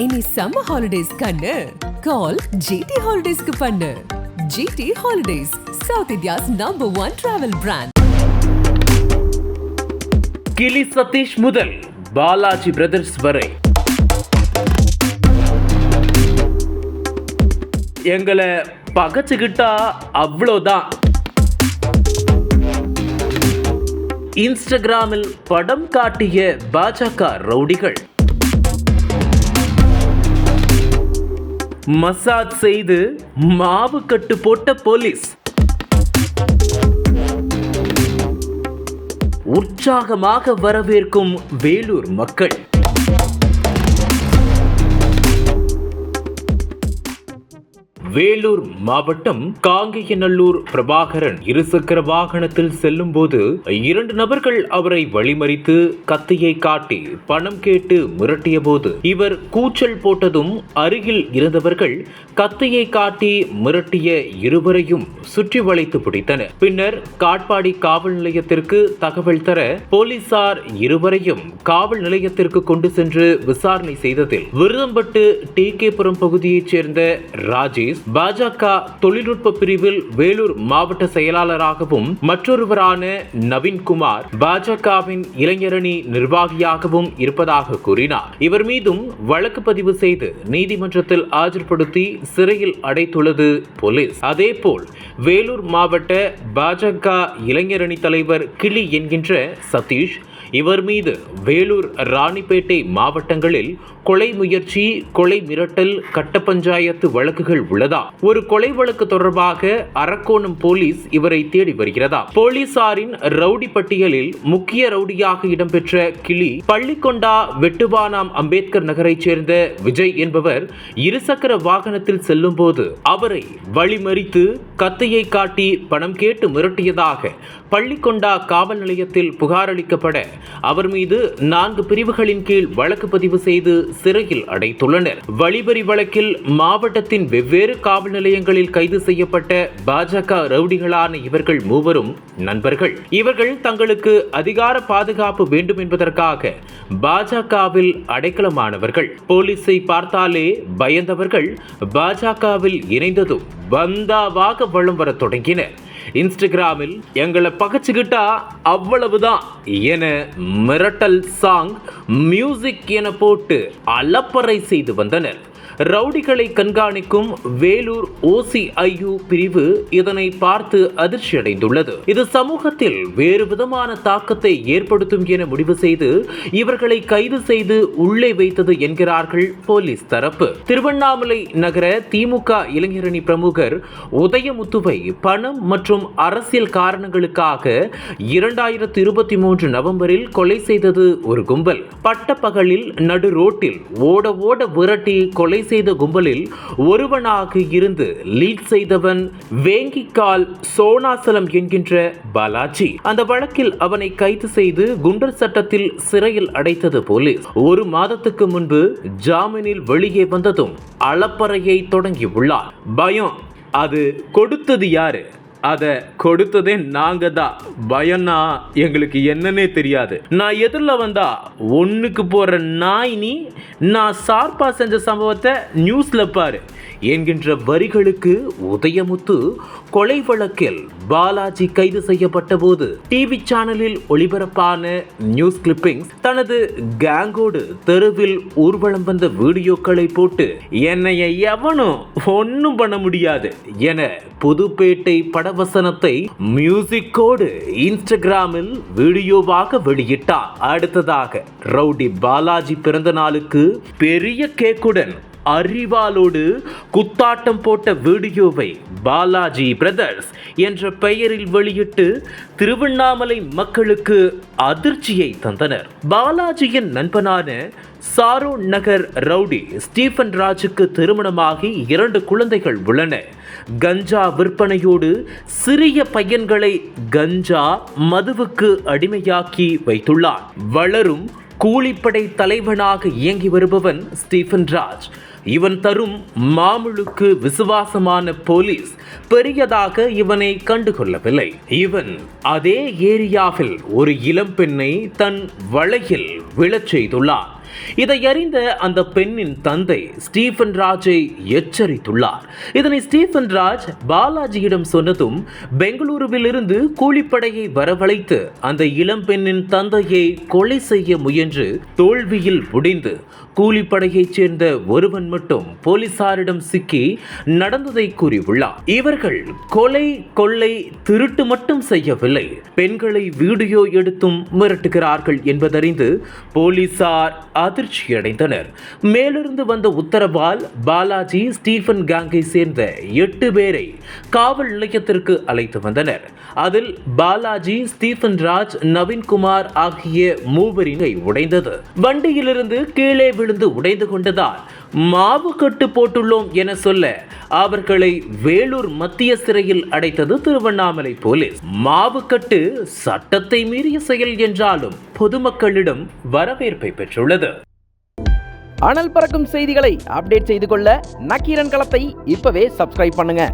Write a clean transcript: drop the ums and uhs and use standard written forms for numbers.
இனி summer holidays கண்ணு கால் ஜிடி ஹாலிடேஸ்க்கு பண்ணு. GT Holidays, south India's #1 travel brand. கிளி சதீஷ் முதல் பாலாஜி பிரதர்ஸ் வரை எங்களை பகச்சுக்கிட்டா அவ்வளோதான். இன்ஸ்டாகிராமில் படம் காட்டிய பாஜக ரவுடிகள், மசாஜ் செய்து மாவு கட்டு போட்ட போலீஸ், உற்சாகமாக வரவேற்கும் வேலூர் மக்கள். வேலூர் மாவட்டம் காங்கேயநல்லூர் பிரபாகரன் இருசக்கர வாகனத்தில் செல்லும் போது 2 நபர்கள் அவரை வழிமறித்து கத்தியை காட்டி பணம் கேட்டு மிரட்டிய போது இவர் கூச்சல் போட்டதும் அருகில் இருந்தவர்கள் கத்தியை காட்டி மிரட்டிய இருவரையும் சுற்றி வளைத்து பிடித்தனர். பின்னர் காட்பாடி காவல் நிலையத்திற்கு தகவல் தர போலீசார் இருவரையும் காவல் நிலையத்திற்கு கொண்டு சென்று விசாரணை செய்ததில் விருதம்பட்டு டிகேபுரம் பகுதியைச் சேர்ந்த ராஜேஷ் பாஜக தொழில்நுட்ப பிரிவில் வேலூர் மாவட்ட செயலாளராகவும் மற்றொருவரான நவீன்குமார் பாஜகவின் இளைஞரணி நிர்வாகியாகவும் இருப்பதாக கூறினார். இவர் மீதும் வழக்கு பதிவு செய்து நீதிமன்றத்தில் ஆஜர்படுத்தி சிறையில் அடைத்துள்ளது போலீஸ். அதேபோல் வேலூர் மாவட்ட பாஜக இளைஞரணி தலைவர் கிளி என்கின்ற சதீஷ், இவர் மீது வேலூர், ராணிப்பேட்டை மாவட்டங்களில் கொலை முயற்சி, கொலை மிரட்டல், கட்ட பஞ்சாயத்து வழக்குகள் உள்ளதா? ஒரு கொலை வழக்கு தொடர்பாக அரக்கோணம் போலீஸ் இவரை தேடி வருகிறதா? போலீசாரின் ரவுடி பட்டியலில் முக்கிய ரவுடியாக இடம்பெற்ற கிளி பள்ளிக்கொண்டா வெட்டுவானாம் அம்பேத்கர் நகரைச் சேர்ந்த விஜய் என்பவர் இருசக்கர வாகனத்தில் செல்லும் போது அவரை வழிமறித்து கத்தியை காட்டி பணம் கேட்டு மிரட்டியதாக பள்ளிக்கொண்டா காவல் நிலையத்தில் புகார் அளிக்கப்பட அவர் மீது 4 பிரிவுகளின் கீழ் வழக்கு பதிவு செய்து சிறையில் அடைத்துள்ளனர். வழிபறி வழக்கில் மாவட்டத்தின் வெவ்வேறு காவல் நிலையங்களில் கைது செய்யப்பட்ட பாஜக ரவுடிகளான இவர்கள் மூவரும் நண்பர்கள். இவர்கள் தங்களுக்கு அதிகார பாதுகாப்பு வேண்டும் என்பதற்காக பாஜகவில் அடைக்கலமானவர்கள். போலீஸை பார்த்தாலே பயந்தவர்கள் பாஜகவில் இணைந்ததும் பந்தாவாக வலம் வர தொடங்கினர். இன்ஸ்டாகிராமில் எங்களை பகச்சுக்கிட்டா அவ்வளவுதான் என மிரட்டல் சாங், மியூசிக் என போட்டு அலப்பறை செய்து வந்தனர். ரவுடிகளை கண்காணிக்கும் வேலூர் OCIU பிரிவு இதனை பார்த்து அதிர்ச்சி அடைந்துள்ளது. இது சமூகத்தில் வேறு விதமான தாக்கத்தை ஏற்படுத்தும் என முடிவு செய்து இவர்களை கைது செய்து உள்ளே வைத்தது என்கிறார்கள் போலீஸ் தரப்பு. திருவண்ணாமலை நகர திமுக இளைஞரணி பிரமுகர் உதயமுத்துவை பணம் மற்றும் அரசியல் காரணங்களுக்காக 2023 நவம்பரில் கொலை செய்தது ஒரு கும்பல். பட்டப்பகலில் நடு ரோட்டில் ஓட ஓட விரட்டி கொலை செய்த கும்பலில் ஒருவனாக இருந்து லீட் செய்தவன் வேங்கிக்கால் சோனாசலம் என்கின்ற பாலாஜி. அந்த வழக்கில் அவனை கைது செய்து குண்டர் சட்டத்தில் சிறையில் அடைத்தது போலீஸ். 1 மாதத்துக்கு முன்பு ஜாமீனில் வெளியே வந்ததும் அளப்பறையை தொடங்கியுள்ளார். பயம், அது கொடுத்தது யாரு? அதை கொடுத்ததே நாங்க தான். பயம்னா எங்களுக்கு என்னன்னே தெரியாது. நான் எதிரில் வந்தா ஒன்றுக்கு போற நாய் நீ, நான் சார்பா செஞ்ச சம்பவத்தை நியூஸ்ல பாரு என்கின்ற வரிகளுக்கு உதயமுத்து கொலை வழக்கில் பாலாஜி கைது செய்யப்பட்ட போது டிவி சேனலில் ஒளிபரப்பான நியூஸ் கிளிப்பிங்ஸ், தனது கேங்கோடு தெருவில் ஊர்வலம் வந்த வீடியோக்களை போட்டு என்னைய எவனும் ஒன்னும் பண்ண முடியாது என புதுப்பேட்டை படவசனத்தை மியூசிக்கோடு இன்ஸ்டாகிராமில் வீடியோவாக வெளியிட்டார். அடுத்ததாக ரவுடி பாலாஜி பிறந்த நாளுக்கு பெரிய கேக்குடன் அறிவாலோடு குத்தாட்டம் போட்ட வீடியோவை பாலாஜி பிரதர்ஸ் என்ற பெயரில் வெளியிட்டு திருவண்ணாமலை மக்களுக்கு அதிர்ச்சியை தந்தனர். பாலாஜியின் நண்பனான சாரோ நகர் ரவுடி ஸ்டீஃபன் ராஜுக்கு திருமணமாகி 2 குழந்தைகள் உள்ளன. கஞ்சா விற்பனையோடு சிறிய பையன்களை கஞ்சா மதுவுக்கு அடிமையாக்கி வைத்துள்ளார். வளரும் கூலிப்படை தலைவனாக இயங்கி வருபவன் ஸ்டீஃபன் ராஜ். இவன் தரும் மாமுழுக்கு விசுவாசமான போலீஸ் பெரியதாக இவனை கண்டுகொள்ளவில்லை. இவன் அதே ஏரியாவில் ஒரு இளம் பெண்ணை தன் வலையில் விழச் செய்துள்ளான். இதை அறிந்த அந்த பெண்ணின் தந்தை ஸ்டீஃபன் ராஜை எச்சரித்துள்ளார். இதனை ஸ்டீஃபன் ராஜ் பாலாஜியிடம் சொன்னதும் பெங்களூருவில் இருந்து கூலிப்படையை வரவழைத்து அந்த இளம்பெண்ணின் தந்தையை கொலை செய்ய முயன்று தோல்வியில் முடிந்து கூலிப்படையைச் சேர்ந்த ஒருவன் மட்டும் போலீசாரிடம் சிக்கி நடந்ததை கூறியுள்ளார். இவர்கள் கொலை, கொள்ளை, திருட்டு மட்டும் செய்யவில்லை, பெண்களை வீடியோ எடுத்தும் மிரட்டுகிறார்கள் என்பதறிந்து போலீசார் அதிர்ச்சியடைந்தனர். மேலிருந்து வந்த உத்தரவால் பாலாஜி ஸ்டீஃபன் கேங்கை சேர்ந்த 8 பேரை காவல் நிலையத்திற்கு அழைத்து வந்தனர். அதில் பாலாஜி, ஸ்டீஃபன் ராஜ், நவீன்குமார் ஆகிய மூவரின் கை உடைந்தது. வண்டியிலிருந்து கீழே விழுந்து உடைந்து கொண்டதால் மாவு கட்டு போட்டுள்ளோம் என சொல்ல அவர்களை வேலூர் மத்திய சிறையில் அடைத்தது திருவண்ணாமலை போலீஸ். மாவு கட்டு சட்டத்தை மீறிய செயல் என்றாலும் பொதுமக்களிடம் வரவேற்பை பெற்றுள்ளது. அனல் பறக்கும் செய்திகளை அப்டேட் செய்து கொள்ள நக்கீரன் களத்தை இப்பவே சப்ஸ்கிரைப் பண்ணுங்க.